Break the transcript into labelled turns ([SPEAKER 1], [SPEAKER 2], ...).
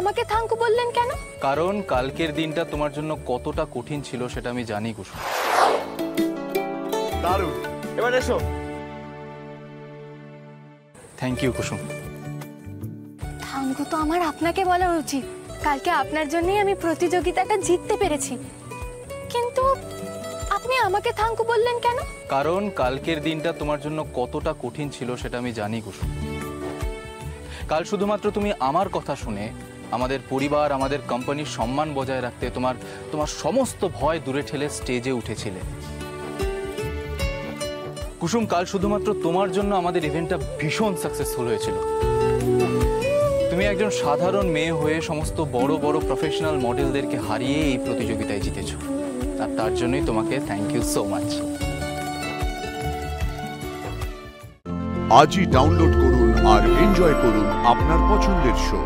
[SPEAKER 1] আমাকে thank you বললেন কেন?
[SPEAKER 2] কারণ কালকের দিনটা তোমার জন্য কতটা কঠিন ছিল সেটা আমি জানি কুসুম।
[SPEAKER 3] দারুণ, এবার এসো।
[SPEAKER 2] Thank you Kusum.
[SPEAKER 1] Thank you তো আমার আপনাকে বলা উচিত। কালকে আপনার জন্যই আমি প্রতিযোগিতাটা জিততে পেরেছি, কিন্তু আপনি আমাকে থ্যাংক ইউ বললেন কেন?
[SPEAKER 2] কারণ কালকের দিনটা তোমার জন্য কতটা কঠিন ছিল সেটা আমি জানি কুসুম। কাল শুধুমাত্র তুমি আমার কথা শুনে আমাদের পরিবার, আমাদের কোম্পানির সম্মান বজায় রাখতে তোমার সমস্ত ভয় দূরে ঠেলে স্টেজে উঠেছিলে। কুসুম, কাল শুধুমাত্র তোমার জন্য আমাদের ইভেন্টটা ভীষণ সাকসেসফুল হয়েছিল। তুমি একজন সাধারণ মেয়ে হয়ে সমস্ত বড় বড় প্রফেশনাল মডেলদেরকে হারিয়ে এই প্রতিযোগিতায় জিতেছো, আর তার জন্যই তোমাকে থ্যাংক ইউ সো মাচ।
[SPEAKER 4] আজই ডাউনলোড করুন আর এনজয় করুন আপনার পছন্দের শো।